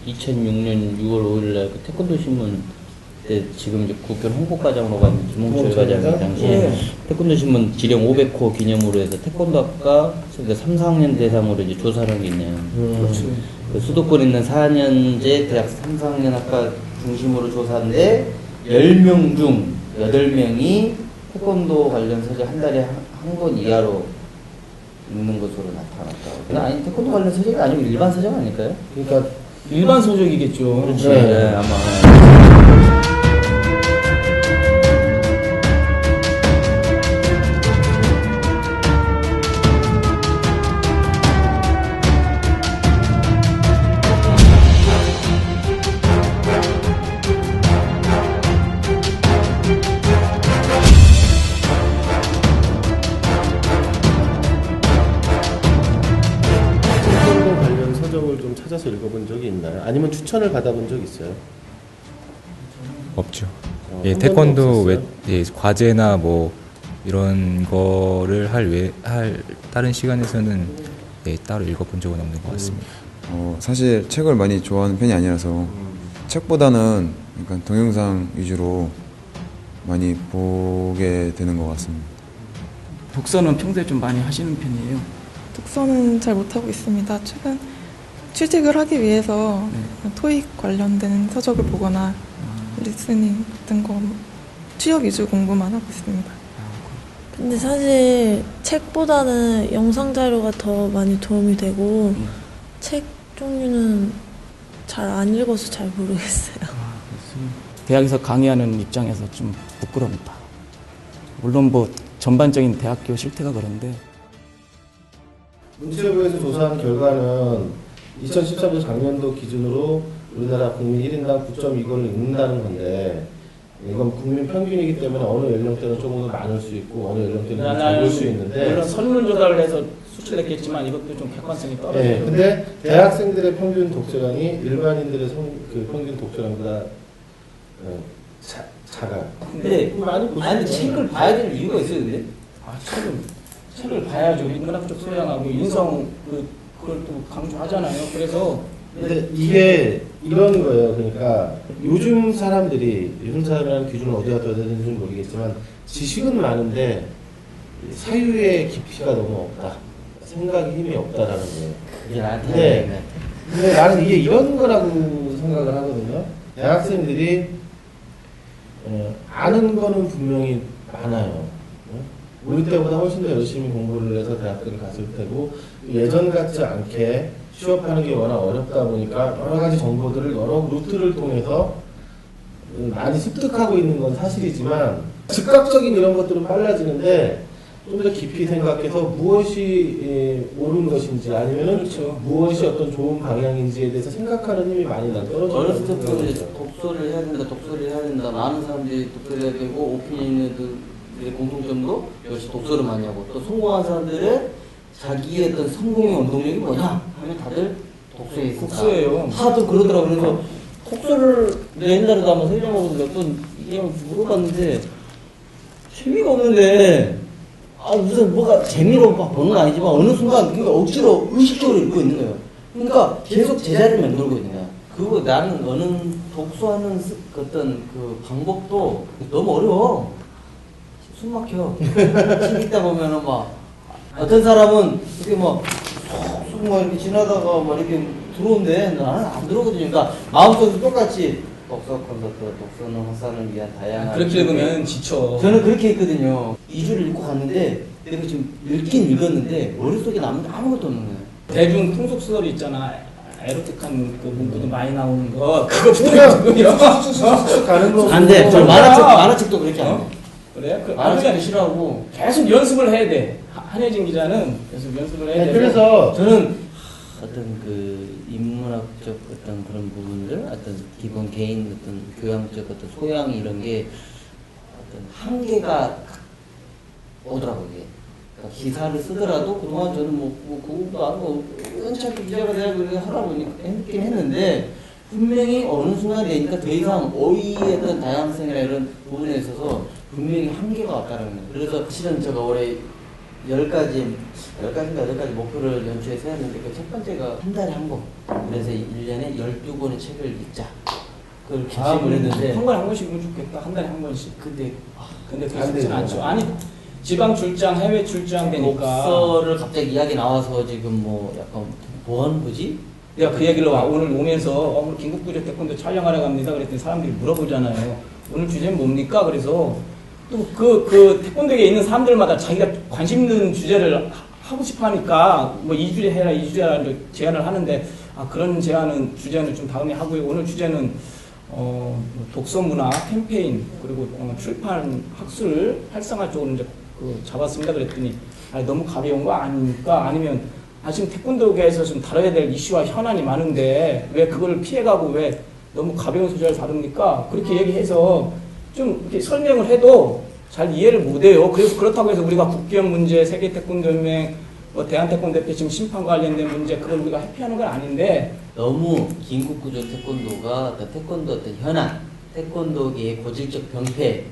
2006년 6월 5일날 그 태권도 신문 때 지금 이제 국견 홍보과장으로 간 김홍철 과장이 당시에 태권도 신문 지령 500호 기념으로 해서 태권도학과 3, 4학년 대상으로 이제 조사를 한 게 있네요. 그 수도권에 있는 4년제 대학 3, 4학년 학과 중심으로 조사인데 10명 중 8명이 태권도 관련 서적 한 달에 한 권 이하로 읽는 것으로 나타났다고. 근데 아니 태권도 관련 서적이 아니고 일반 서적 아닐까요? 그러니까 일반 서적이겠죠. 그렇지. 네. 네, 아마. 태권도 관련 서적을 좀 찾아서 읽어본 적이 있나요? 아니면 추천을 받아본 적 있어요? 없죠. 한 예, 번도 태권도 없었어요? 예, 과제나 뭐 이런 거를 할 다른 시간에서는 예, 따로 읽어본 적은 없는 것 같습니다. 사실 책을 많이 좋아하는 편이 아니라서 책보다는 약간 동영상 위주로 많이 보게 되는 것 같습니다. 독서는 평소에 좀 많이 하시는 편이에요? 독서는 잘 못하고 있습니다. 최근 취직을 하기 위해서 토익 관련된 서적을 보거나 리스닝 같은 거 취업 위주 공부만 하고 있습니다. 근데 사실 책보다는 영상 자료가 더 많이 도움이 되고 책 종류는 잘 안 읽어서 잘 모르겠어요. 대학에서 강의하는 입장에서 좀 부끄럽다. 물론 뭐 전반적인 대학교 실태가 그런데 문체부에서 조사한 결과는 2013년 작년도 기준으로 우리나라 국민 1인당 9.2권을 읽는다는 건데 이건 국민 평균이기 때문에 어느 연령대는 조금 더 많을 수 있고 어느 연령대는 좀 적을 수 있는데 물론 설문조사를 해서 수출했겠지만 이것도 좀 객관성이 떨어져요. 네, 근데 대학생들의 평균 독서량이 일반인들의 그 평균 독서량보다 작아요. 근데 많이 아니 책을 봐야 될 이유가 있어요, 근데? 책을 봐야죠. 인문학적 소양하고 인성 그걸 또 강조하잖아요. 그래서 근데 이게 이런 거예요. 그러니까 요즘 사람이라는 기준을 어디다 둬야 되는지 모르겠지만 지식은 많은데 사유의 깊이가 너무 없다. 생각의 힘이 없다라는 거예요. 그게 나한테 네. 근데 나는 이게 이런 거라고 생각을 하거든요. 대학생들이 아는 거는 분명히 많아요. 우리 때보다 훨씬 더 열심히 공부를 해서 대학교를 갔을 테고 예전 같지 않게 취업하는 게 워낙 어렵다 보니까 여러 가지 정보들을 여러 루트를 통해서 많이 습득하고 있는 건 사실이지만 즉각적인 이런 것들은 빨라지는데 좀 더 깊이 생각해서 무엇이 옳은 것인지 아니면은 그렇죠. 무엇이 어떤 좋은 방향인지에 대해서 생각하는 힘이 많이 난 떨어지는 어렸을 때부터 이제 독서를 해야 된다. 많은 사람들이 독서를 해야 되고 오피니언들의 공통점도 역시 독서를 많이 하고 또 성공한 사람들의 자기의 어떤 성공의 원동력이 뭐냐 하면 다들 독서에 있다. 독서예요. 다들 그러더라고. 그래서 독서를 옛날에도 한번 설명하고 몇번 물어봤는데 재미가 없는데 무슨 뭐가 재미로 막 보는 거 아니지만 어느 순간 그러니까 억지로 의식적으로 읽고 있는 거예요. 그러니까 계속 제자리를 만들고 있는 거야. 그리고 나는 독서하는 어떤 그 방법도 너무 어려워. 숨 막혀. 책 읽다 보면은 막 어떤 사람은 이렇게 막 이렇게 지나다가 막 이렇게 들어오는데 나는 안 들어오거든요. 그러니까 마음속에서 똑같이 독서 콘서트, 독서는 확산을 위한 다양한. 그렇게 읽으면 지쳐. 저는 그렇게 했거든요. 2주를 읽고 갔는데 내가 지금 읽긴 읽었는데 머릿속에 남는 게 아무것도 없는 거예요. 대중 풍속 소설이 있잖아. 에로틱한 그 문구도 많이 나오는 거. 그거부터 읽으면 쑥쑥 가는 거. 안 돼. 저 만화책도 그렇게 안 돼. 그래? 만화책도 싫어하고 계속 연습을 해야 돼. 한혜진 기자는 계속 연습을 해야 돼. 그래서 저는 어떤 그 인문학적 어떤 그런 부분들, 어떤 기본 개인 어떤 교양적 어떤 소양 이런 게 어떤 한계가 오더라고요. 이게. 그러니까 기사를 쓰더라도 그동안 저는 뭐 공부도 안 하고 연차게 기자가 돼야 그렇게 하다 보니까 했긴 했는데 분명히 어느 순간 되니까 더 이상 어휘의 어떤 다양성이나 이런 부분에 있어서 분명히 한계가 왔다는 거예요. 그래서 실은 제가 올해 10가지인가 8가지 목표를 연초에 세웠는데 그 첫 번째가 한 달에 한 권. 그래서 1년에 12권의 책을 읽자. 그걸 결심을 했는데. 한 달에 한 권씩이면 좋겠다. 한 달에 한 권씩. 근데 근데 그게 안 쉽진 되죠. 않죠. 아니, 지방 출장, 해외 출장 되니까. 독서를 갑자기 이야기 나와서 지금 뭐 약간 뭐지? 내가 그 얘기를 오늘 오면서 오늘 긴급구조 태권도 촬영하러 갑니다. 그랬더니 사람들이 물어보잖아요. 오늘 주제는 뭡니까? 그래서 또 그 태권도에 있는 사람들마다 자기가 관심 있는 주제를 하고 싶어 하니까 뭐 2주에 해라, 2주에 해라 이제 제안을 하는데 그런 주제는 좀 다음에 하고요. 오늘 주제는 독서 문화 캠페인 그리고 출판 학술 활성화 쪽으로 이제 잡았습니다. 그랬더니 너무 가벼운 거 아닙니까? 아니면 지금 태권도계에서 좀 다뤄야 될 이슈와 현안이 많은데 왜 그걸 피해가고 왜 너무 가벼운 소재를 다룹니까? 그렇게 얘기해서 좀 이렇게 설명을 해도 잘 이해를 못해요. 그래서 그렇다고 해서 우리가 국기원 문제, 세계 태권도연맹, 뭐 대한태권도협회 지금 심판 관련된 문제 그걸 우리가 회피하는 건 아닌데 너무 긴급구조 태권도가 어떤 태권도 어떤 현안, 태권도계의 고질적 병폐,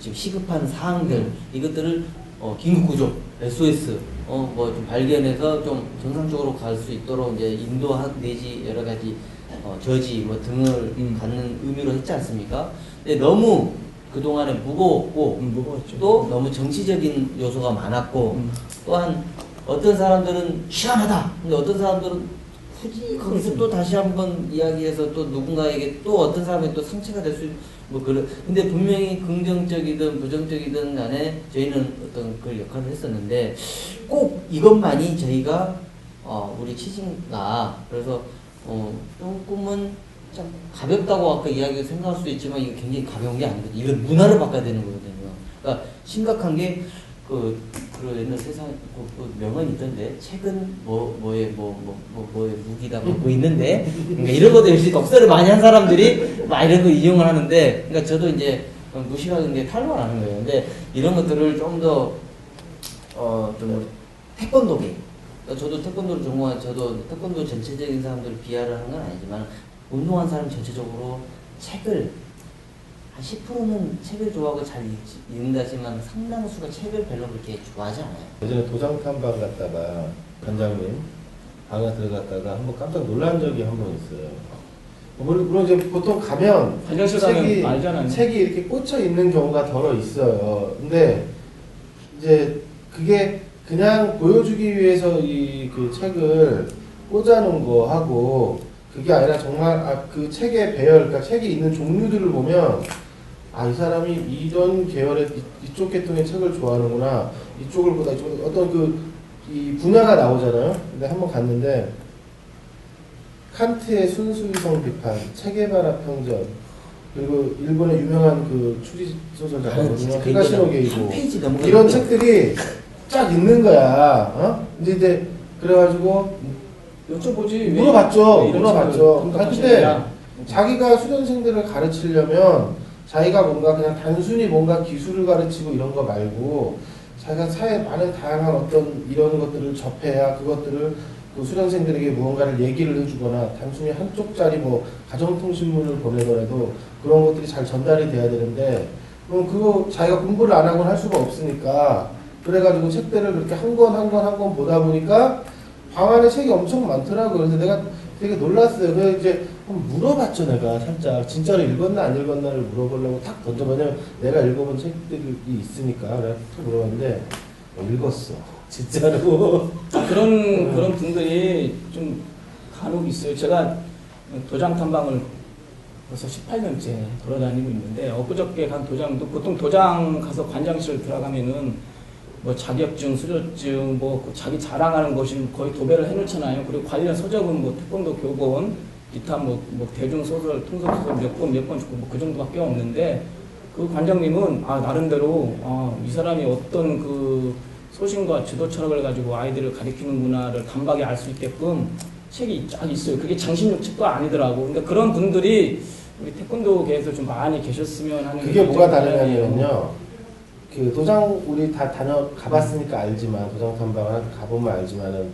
지금 시급한 사항들 이것들을 긴급구조, SOS 뭐 좀 발견해서 좀 정상적으로 갈 수 있도록 이제 인도한 내지 여러 가지 저지 뭐 등을 갖는 의미로 했지 않습니까? 근데 너무 그동안에 무거웠고 무거웠죠. 또 너무 정치적인 요소가 많았고 또한 어떤 사람들은 시원하다. 근데 어떤 사람들은 굳이 거기서 또 다시 한번 이야기해서 또 누군가에게 또 어떤 사람이 또 상처가 될 수 뭐 그런. 근데 분명히 긍정적이든 부정적이든 간에 저희는 어떤 그 역할을 했었는데 꼭 이것만이 저희가 우리 취지가 그래서 조금은 참 가볍다고 아까 이야기가 생각할 수도 있지만 이게 굉장히 가벼운 게 아니거든요. 이건 문화를 바꿔야 되는 거거든요. 그러니까 심각한 게 그 옛날 세상 그 명언이 있던데 책은 뭐의 무기다 뭐 있는데 그러니까 이런 것들 역시 독서를 많이 한 사람들이 막 이런 거 이용을 하는데 그러니까 저도 이제 무식하게 이제 탈모를 하는 거예요. 근데 이런 것들을 좀 더 좀 태권도계 저도 태권도를 전공한 저도 태권도 전체적인 사람들을 비하를 하는 건 아니지만 운동한 사람 전체적으로 책을 한 10%는 책을 좋아하고 잘 읽는다지만 상당수가 책을 별로 그렇게 좋아하지 않아요. 예전에 도장 탐방 갔다가 관장님 방에 들어갔다가 한번 깜짝 놀란 적이 한 번 있어요. 물론 이제 보통 가면 화장실 가면 알잖아요. 책이 이렇게 꽂혀 있는 경우가 덜어 있어요. 근데 이제 그게 그냥 보여주기 위해서 그 책을 꽂아놓은 거 하고 그게 아니라 정말 그 책의 배열, 그러니까 책이 있는 종류들을 보면 이 사람이 이런 계열의 이쪽 계통의 책을 좋아하는구나. 이쪽을 보다 이쪽 어떤 이 분야가 나오잖아요. 근데 한번 갔는데 칸트의 순수이성 비판, 체게바라 평전, 그리고 일본의 유명한 그 추리 소설 작가거든요. 히가시노 게이고 이런 책들이 쫙 있는 거야. 이제 그래가지고 여쭤보지. 물어봤죠. 근데 자기가 수련생들을 가르치려면 자기가 뭔가 그냥 단순히 뭔가 기술을 가르치고 이런 거 말고 자기가 사회에 많은 다양한 어떤 이런 것들을 접해야 그것들을 그 수련생들에게 무언가를 얘기를 해주거나 단순히 한쪽짜리 뭐 가정통신문을 보내더라도 그런 것들이 잘 전달이 돼야 되는데 그럼 그거 자기가 공부를 안 하고는 할 수가 없으니까 그래가지고 책들을 그렇게 한 권 보다 보니까 방 안에 책이 엄청 많더라고요. 그래서 내가 되게 놀랐어요. 그래서 이제 물어봤죠. 내가 살짝 진짜로 읽었나 안 읽었나를 물어보려고 탁 던져보냐면 내가 읽어본 책들이 있으니까 내가 탁 물어봤는데 읽었어. 진짜로. 그런 분들이 좀 간혹 있어요. 제가 도장 탐방을 벌써 18년째 돌아다니고 있는데 엊그저께 간 도장도 보통 도장 가서 관장실 들어가면은 뭐 자격증, 수료증, 뭐 자기 자랑하는 것이 거의 도배를 해놓잖아요. 그리고 관련 서적은 뭐 태권도 교본, 기타 뭐 대중 소설, 통속 소설 몇 권 주고 뭐 그 정도밖에 없는데 그 관장님은 나름대로 이 사람이 어떤 그 소신과 지도 철학을 가지고 아이들을 가리키는구나를 단박에 알 수 있게끔 책이 쫙 있어요. 그게 장신육 책도 아니더라고. 그러니까 그런 분들이 우리 태권도계에서 좀 많이 계셨으면 하는 그게 뭐가 다르냐면요. 그 도장 우리 다 가봤으니까 알지만 도장 탐방을 가보면 알지만은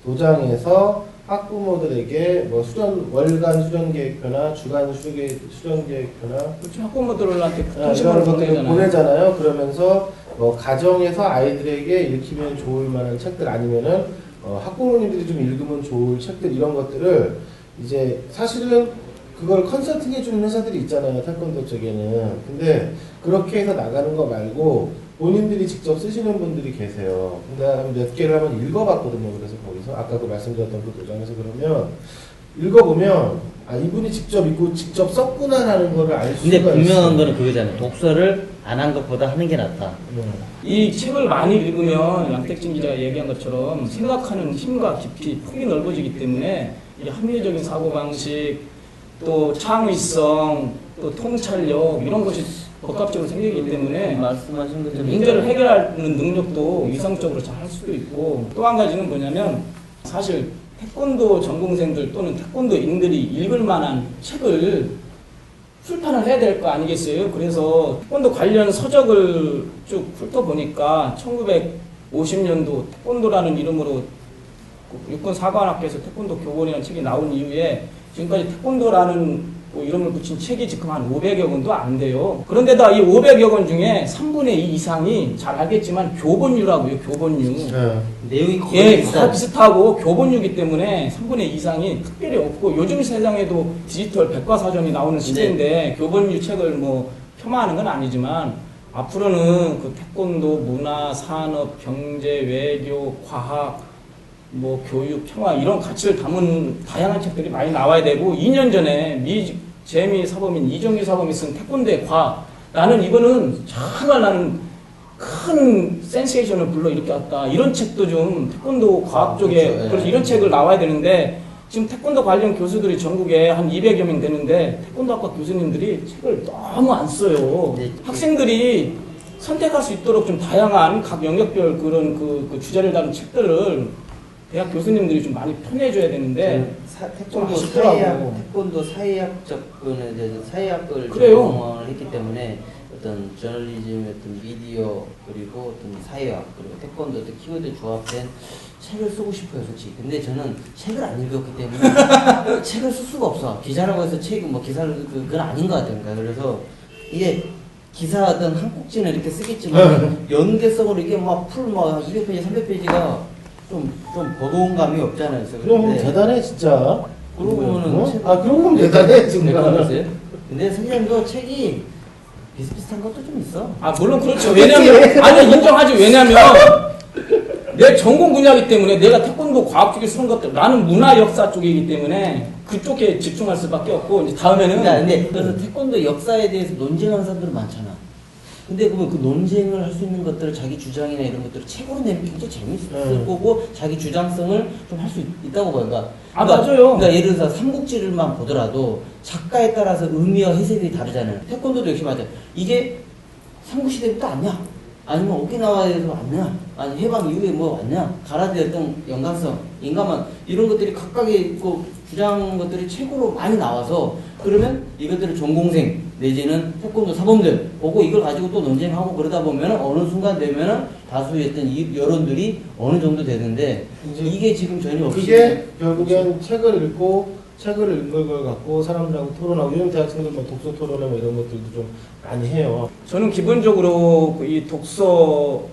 도장에서 학부모들에게 뭐 월간 수련 계획표나 주간 수련 계획표나 그렇죠. 학부모들한테 이런 통신을 것들을 보내잖아요. 보내잖아요. 그러면서 뭐 가정에서 아이들에게 읽히면 좋을 만한 책들 아니면은 학부모님들이 좀 읽으면 좋을 책들 이런 것들을 이제 사실은 그걸 컨설팅 해주는 회사들이 있잖아요. 태권도 쪽에는. 근데 그렇게 해서 나가는 거 말고 본인들이 직접 쓰시는 분들이 계세요. 근데 몇 개를 한번 읽어봤거든요. 그래서 거기서 아까 그 말씀드렸던 그 도장에서 그러면 읽어보면 아 이분이 직접 읽고 직접 썼구나라는 거를 알 수가 근데 있어요. 분명한 거는 그거잖아요. 독서를 안 한 것보다 하는 게 낫다. 이 책을 많이 읽으면 양택진 기자가 얘기한 것처럼 생각하는 힘과 깊이 폭이 넓어지기 때문에 이 합리적인 사고방식, 또 창의성, 또 통찰력 이런 것이 복합적으로 생기기 때문에 말씀하신 것처럼 문제를 해결하는 능력도 이상적으로 잘 할 수도 있고 또 한 가지는 뭐냐면 사실 태권도 전공생들 또는 태권도인들이 읽을 만한 책을 출판을 해야 될 거 아니겠어요? 그래서 태권도 관련 서적을 쭉 훑어보니까 1950년도 태권도라는 이름으로 육군사관학교에서 태권도 교본이라는 책이 나온 이후에 지금까지 태권도라는 이름을 붙인 책이 지금 한 500여 권도 안 돼요. 그런데다 이 500여 권 중에 3분의 2 이상이 잘 알겠지만 교본류라고요. 교본류. 내용이 거의 예, 비슷하죠. 비슷하고 교본류이기 때문에 3분의 2 이상이 특별히 없고 요즘 세상에도 디지털 백과사전이 나오는 시대인데 교본류 책을 뭐 폄하하는 건 아니지만 앞으로는 그 태권도, 문화, 산업, 경제, 외교, 과학, 뭐 교육, 평화 이런 가치를 담은 다양한 책들이 많이 나와야 되고 2년 전에 재미 사범인 이정규 사범이 쓴 태권도의 과라는 이거는 정말 나는 큰 센세이션을 불러일으켰다. 이런 책도 좀 태권도 과학 쪽에 그렇죠. 그래서 이런 책을 나와야 되는데 지금 태권도 관련 교수들이 전국에 한 200여 명 되는데 태권도학과 교수님들이 책을 너무 안 써요. 네. 학생들이 선택할 수 있도록 좀 다양한 각 영역별 그런 그 주제를 다룬 책들을 대학 교수님들이 좀 많이 펴내줘야 되는데 태권도 좀 아쉽더라고. 태권도 사회학적 분에 대해서 사회학을 그래요. 전공을 했기 때문에 어떤 저널리즘, 어떤 미디어 그리고 어떤 사회학 그리고 태권도 어떤 키워드 조합된 책을 쓰고 싶어요, 솔직히. 근데 저는 책을 안 읽었기 때문에 책을 쓸 수가 없어. 기자라고 해서 기사를 그건 아닌 것 같아요. 그러니까 그래서 이게 기사든 한 꼭지는 이렇게 쓰겠지만 연계성으로 이게 막 200페이지, 300페이지가 좀 버거운 감이 없잖아요. 그럼 대단해 진짜. 그러고 보면은 그러고 보면 대단해 정말. 근데 선생님도 책이 비슷비슷한 것도 좀 있어. 아 물론 그렇죠. 왜냐면 아니 인정하지. 왜냐면 내 전공 분야이기 때문에 내가 태권도 과학 쪽에 쓰는 것들 나는 문화 역사 쪽이기 때문에 그쪽에 집중할 수밖에 없고 이제 다음에는 근데 그래서 태권도 역사에 대해서 논쟁하는 사람들은 많잖아. 근데 그러면 그 논쟁을 할 수 있는 것들을 자기 주장이나 이런 것들을 책으로 내면 굉장히 재밌을 거고 자기 주장성을 좀 할 수 있다고 봐요. 그러니까 맞아요. 그러니까 예를 들어서 삼국지를만 보더라도 작가에 따라서 의미와 해석이 다르잖아요. 태권도도 역시 맞아요. 이게 삼국시대부터 왔냐? 아니면 오키나와에서 왔냐? 아니 해방 이후에 뭐 왔냐? 가라데 어떤 연관성, 인간만 이런 것들이 각각의 그 주장 것들이 책으로 많이 나와서 그러면 이것들을 전공생 내지는 태권도 사범들 보고 이걸 가지고 또 논쟁하고 그러다 보면 어느 순간 되면은 다수의 어떤 이 여론들이 어느 정도 되는데 이게 지금 전혀 없이 그게 결국엔 책을 읽고 책을 읽은 걸 갖고 사람들하고 토론하고 요즘 대학생들 뭐 독서 토론회 뭐 이런 것들도 좀 많이 해요. 저는 기본적으로 이 독서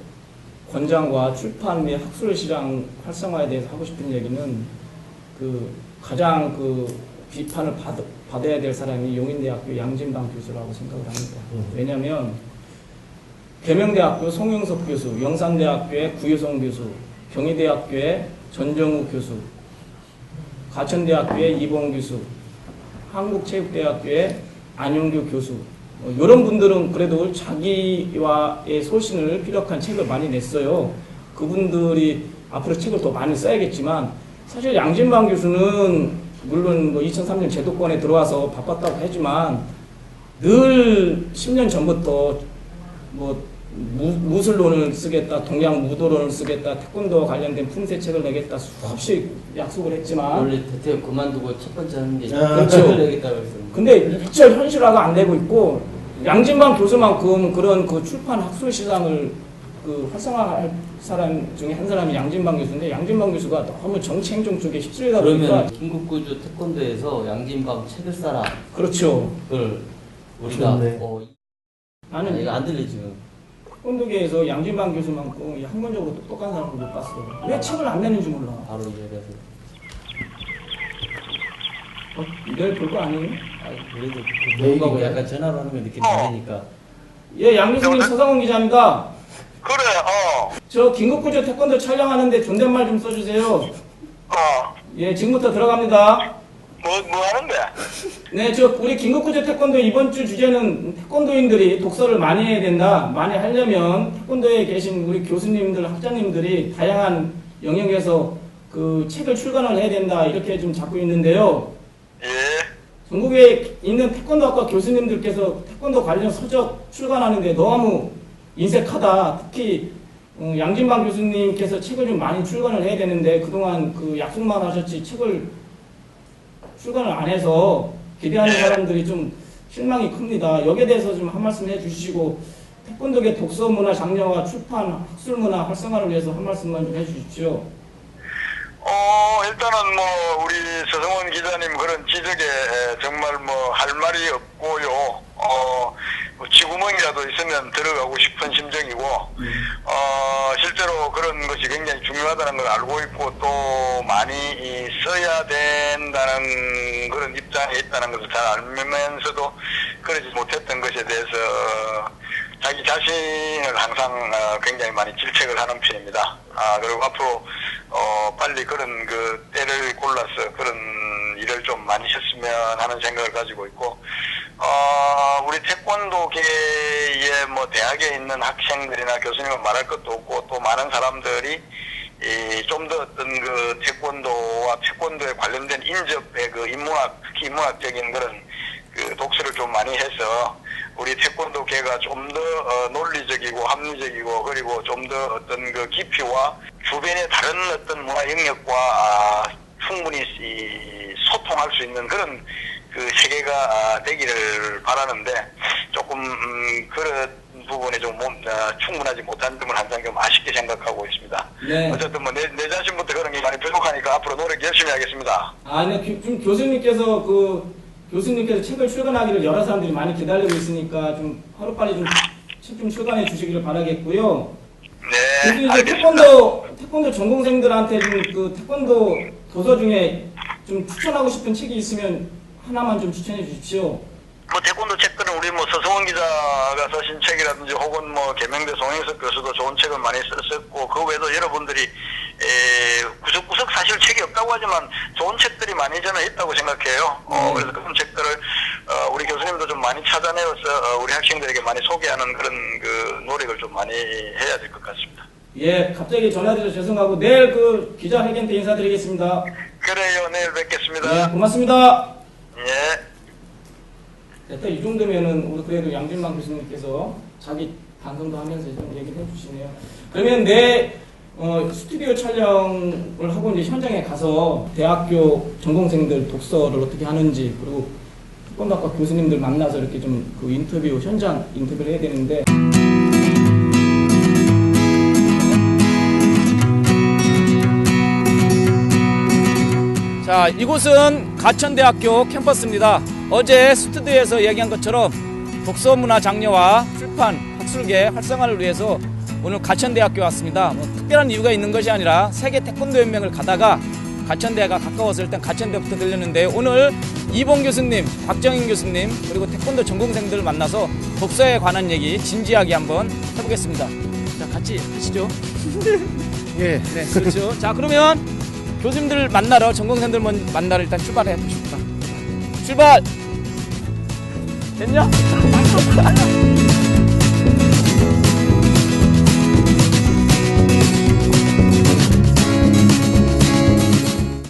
권장과 출판 및 학술 시장 활성화에 대해서 하고 싶은 얘기는 그 가장 그 비판을 받아야 될 사람이 용인대학교 양진방 교수라고 생각을 합니다. 왜냐하면 계명대학교 송영석 교수, 영산대학교의 구효성 교수, 경희대학교의 전정우 교수, 가천대학교의 이봉 교수, 한국체육대학교의 안용규 교수 이런 분들은 그래도 자기와의 소신을 피력한 책을 많이 냈어요. 그분들이 앞으로 책을 더 많이 써야겠지만 사실 양진방 교수는 물론 뭐 2003년 제도권에 들어와서 바빴다고 하지만 늘 10년 전부터 뭐 무술론을 쓰겠다, 동양 무도론을 쓰겠다, 태권도와 관련된 품새책을 내겠다 수없이 약속을 했지만 원래 대퇴 그만두고 첫 번째 하는 게 그렇죠. 내겠다고 했어요. 근데 일절 현실화가 안 되고 있고 양진방 교수만큼 그런 그 출판 학술 시장을 그 활성화할 사람 중에 한 사람이 양진방 교수인데 양진방 교수가 너무 정치 행정 쪽에 휩쓸리다 보니까 그러면 긴급구조 태권도에서 양진방 책을 써라. 그렇죠. 그걸 우리가 좋네. 나는 이거 안 들려 지금. 태권도계에서 양진방 교수만큼 학문적으로 똑똑한 사람을 못 봤어. 왜 책을 안 내는지 몰라. 바로 이래서. 내일 볼 거 아니에요? 그래도 그거하고 약간 전화로 하는 거 느낌 다르니까. 예, 양 교수님 서상훈 기자입니다. 그래, 저 긴급구조 태권도 촬영하는데 존댓말 좀 써주세요. 예, 지금부터 들어갑니다. 뭐 하는데? 네, 우리 긴급구조 태권도 이번 주 주제는 태권도인들이 독서를 많이 해야 된다. 많이 하려면 태권도에 계신 우리 교수님들, 학자님들이 다양한 영역에서 그 책을 출간을 해야 된다. 이렇게 좀 잡고 있는데요. 예. 전국에 있는 태권도학과 교수님들께서 태권도 관련 서적 출간하는데 너무 인색하다. 특히 양진방 교수님께서 책을 좀 많이 출간을 해야 되는데 그동안 그 약속만 하셨지 책을 출간을 안 해서 기대하는 사람들이 좀 실망이 큽니다. 여기에 대해서 좀 한 말씀 해주시고 태권도계 독서 문화 장려와 출판 학술 문화 활성화를 위해서 한 말씀만 좀 해주십시오. 일단은 뭐 우리 서성원 기자님 그런 지적에 정말 뭐 할 말이 없고요. 뭐 쥐구멍이라도 있으면 들어가고 싶은 심정이고, 실제로 그런 것이 굉장히 중요하다는 걸 알고 있고 또 많이 써야 된다는 그런 입장에 있다는 것을 잘 알면서도 그러지 못했던 것에 대해서 자기 자신을 항상 굉장히 많이 질책을 하는 편입니다. 그리고 앞으로 빨리 그런 그 때를 골라서 그런 일을 좀 많이 했으면 하는 생각을 가지고 있고, 우리 태권도계에 뭐 대학에 있는 학생들이나 교수님은 말할 것도 없고 또 많은 사람들이 좀 더 어떤 그 태권도와 태권도에 관련된 인접의 그 인문학, 특히 인문학적인 그런 그 독서를 좀 많이 해서 우리 태권도계가 좀 더 논리적이고 합리적이고 그리고 좀 더 어떤 그 깊이와 주변의 다른 어떤 문화 영역과 충분히 소통할 수 있는 그런 그 세계가 되기를 바라는데 조금 그런 부분에 좀 충분하지 못한 점을 항상 좀 아쉽게 생각하고 있습니다. 네. 어쨌든 뭐 내 자신부터 그런 게 많이 부족하니까 앞으로 노력 열심히 하겠습니다. 네, 지금 교수님께서 책을 출간하기를 여러 사람들이 많이 기다리고 있으니까 좀 하루빨리 좀 책 좀 출간해 주시기를 바라겠고요. 네, 교수님 알겠습니다. 태권도 전공생들한테 좀 그 태권도 도서 중에 좀 추천하고 싶은 책이 있으면 하나만 좀 추천해 주십시오. 뭐 태권도 책들은 우리 뭐 서성원 기자가 쓰신 책이라든지 혹은 뭐 계명대 송영석 교수도 좋은 책을 많이 썼고 그 외에도 여러분들이 구석구석 사실 책이 없다고 하지만 좋은 책들이 많이 저는 있다고 생각해요. 그래서 그런 책들을 우리 교수님도 좀 많이 찾아내어서 우리 학생들에게 많이 소개하는 그런 그 노력을 좀 많이 해야 될 것 같습니다. 예, 갑자기 전화드려서 죄송하고 내일 그 기자회견 때 인사드리겠습니다. 그래요, 내일 뵙겠습니다. 예, 고맙습니다. 예. 일단 이 정도면은 우리 그래도 양진방 교수님께서 자기 반성도 하면서 좀 얘기를 해주시네요. 그러면 내 스튜디오 촬영을 하고 이제 현장에 가서 대학교 전공생들 독서를 어떻게 하는지 그리고 태권도학과 교수님들 만나서 이렇게 좀 그 인터뷰 현장 인터뷰를 해야 되는데. 자, 이곳은 가천대학교 캠퍼스입니다. 어제 스튜디오에서 얘기한 것처럼 독서문화 장려와 출판, 학술계 활성화를 위해서 오늘 가천대학교 왔습니다. 뭐 특별한 이유가 있는 것이 아니라 세계 태권도연맹을 가다가 가천대가 가까워서 일단 가천대부터 들렸는데 오늘 이봉 교수님, 박정인 교수님 그리고 태권도 전공생들을 만나서 독서에 관한 얘기 진지하게 한번 해보겠습니다. 자, 같이 하시죠. 예, 네, 그렇죠. 자, 그러면 교수님들 만나러 전공생들 만나러 일단 출발해 보십시다. 출발! 됐냐?